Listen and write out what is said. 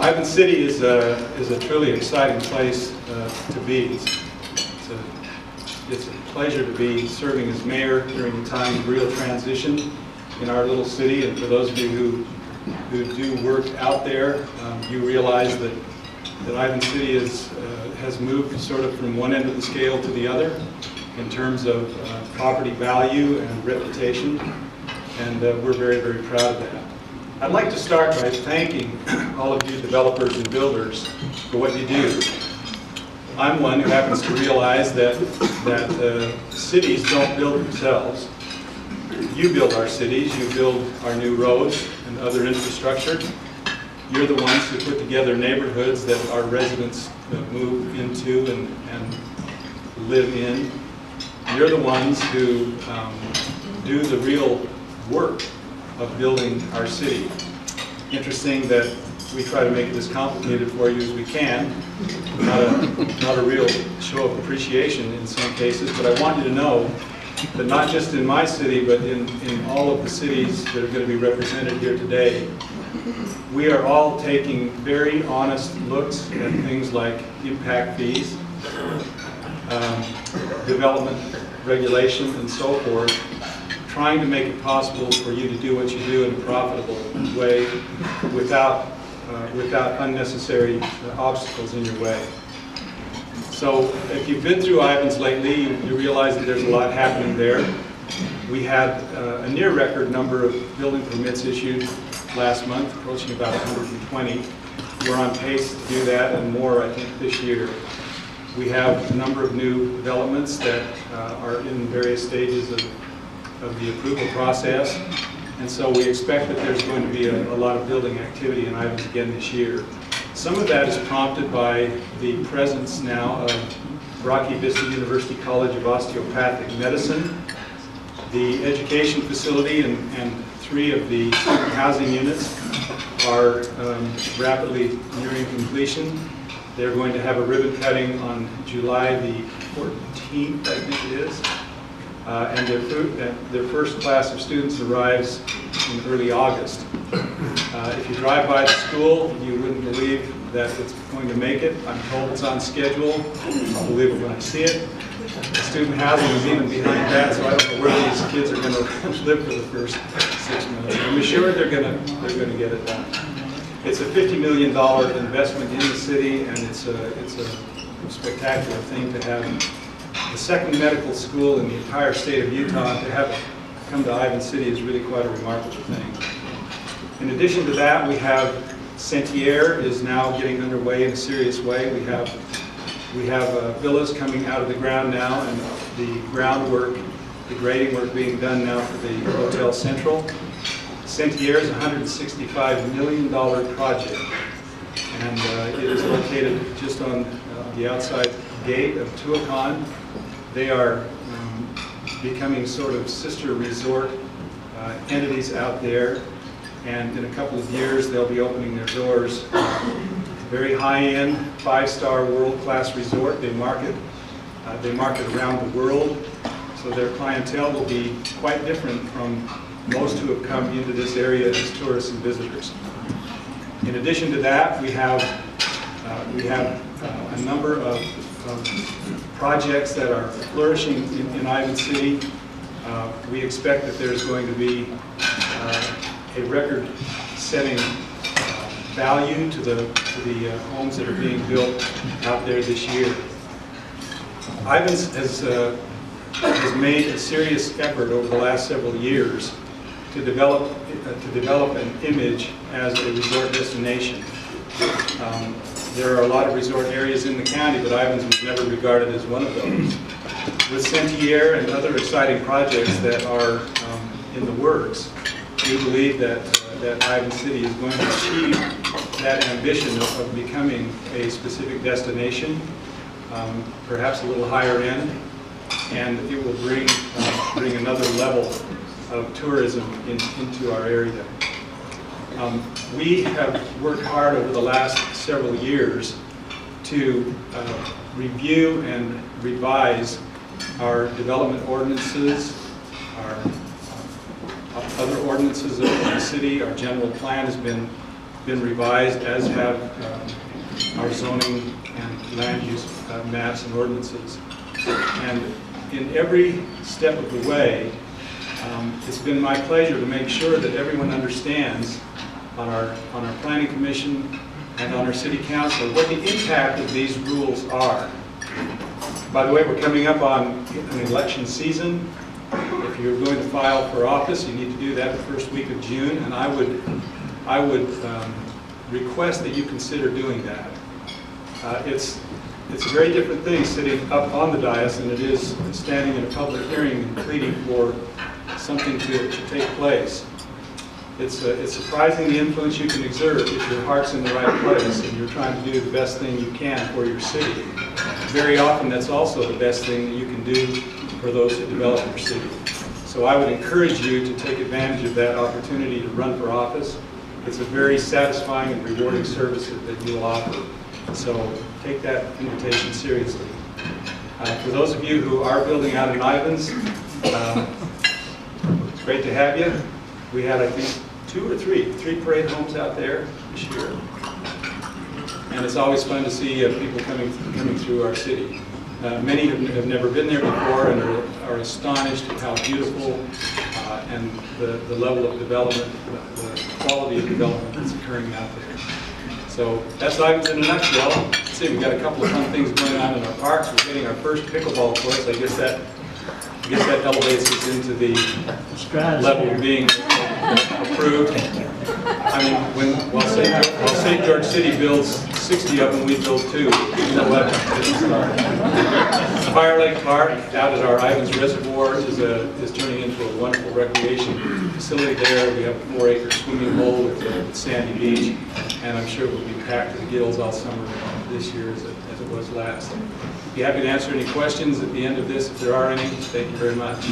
Ivins City is a truly exciting place to be. It's a pleasure to be serving as mayor during a time of real transition in our little city. And for those of you who do work out there, you realize that Ivins City has moved sort of from one end of the scale to the other in terms of property value and reputation. And we're very, very proud of that. I'd like to start by thanking all of you developers and builders for what you do. I'm one who happens to realize that cities don't build themselves. You build our cities, you build our new roads and other infrastructure. You're the ones who put together neighborhoods that our residents move into and live in. You're the ones who do the real work of building our city. Interesting that we try to make it as complicated for you as we can. Not a real show of appreciation in some cases, but I want you to know that not just in my city, but in all of the cities that are going to be represented here today, we are all taking very honest looks at things like impact fees, development regulation, and so forth, trying to make it possible for you to do what you do in a profitable way without unnecessary obstacles in your way. So if you've been through Ivins lately, you realize that there's a lot happening there. We had a near record number of building permits issued last month, approaching about 120. We're on pace to do that and more, I think, this year. We have a number of new developments that are in various stages of the approval process, and so we expect that there's going to be a lot of building activity in Ivins again this year. Some of that is prompted by the presence now of Rocky Vista University College of Osteopathic Medicine, the education facility, and 3 of the student housing units are rapidly nearing completion. They're going to have a ribbon cutting on July the 14th, I think it is. And their first class of students arrives in early August. If you drive by the school, you wouldn't believe that it's going to make it. I'm told it's on schedule. I'll believe it when I see it. The student housing is even behind that, so I don't know where these kids are going to live for the first 6 months. I'm sure they're going to get it done. It's a $50 million investment in the city, and it's a spectacular thing to have the second medical school in the entire state of Utah. To have it come to Ivins City is really quite a remarkable thing. In addition to that, we have Sentier is now getting underway in a serious way. We have villas coming out of the ground now, and the groundwork, the grading work being done now for the Hotel Central. Sentier is a $165 million project, and it is located just on the outside gate of Tuacahn. They are becoming sort of sister resort entities out there, and in a couple of years they'll be opening their doors. Very high-end, 5-star world-class resort. They market around the world, so their clientele will be quite different from most who have come into this area as tourists and visitors. In addition to that, we have a number of projects that are flourishing in Ivins City. We expect that there's going to be a record-setting value to the homes that are being built out there this year. Ivins has made a serious effort over the last several years to develop an image as a resort destination. There are a lot of resort areas in the county, but Ivins was never regarded as one of those. With Sentier and other exciting projects that are in the works, we believe that Ivins City is going to achieve that ambition of becoming a specific destination, perhaps a little higher end, and it will bring another level of tourism into our area. We have worked hard over the last several years to review and revise our development ordinances, our other ordinances of the city. Our general plan has been been revised, as have our zoning and land use maps and ordinances. And in every step of the way, it's been my pleasure to make sure that everyone understands on our planning commission and on our city council what the impact of these rules are. By the way, we're coming up on an election season. If you're going to file for office, you need to do that the first week of June, and I would request that you consider doing that. It's a very different thing sitting up on the dais than it is standing in a public hearing and pleading for something to take place. It's surprising the influence you can exert if your heart's in the right place and you're trying to do the best thing you can for your city. Very often that's also the best thing that you can do for those who develop your city. So I would encourage you to take advantage of that opportunity to run for office. It's a very satisfying and rewarding service that you'll offer. So take that invitation seriously. For those of you who are building out in Ivins, it's great to have you. We had, I think, three parade homes out there this year. And it's always fun to see people coming through our city. Many have never been there before and are astonished at how beautiful and the level of development, the quality of development that's occurring out there. So that's Ivins in a nutshell. Let's see, we've got a couple of fun things going on in our parks. We're getting our first pickleball course. I guess that elevates us into the level of being approved. I mean, while St. George City builds 60 of them, we build 2. You know what? Fire Lake Park out at our Ivins Reservoir is turning into a wonderful recreation facility there. We have a 4-acre swimming hole with sandy beach, and I'm sure it will be packed to the gills all summer this year as it was last. Be happy to answer any questions at the end of this if there are any. Thank you very much.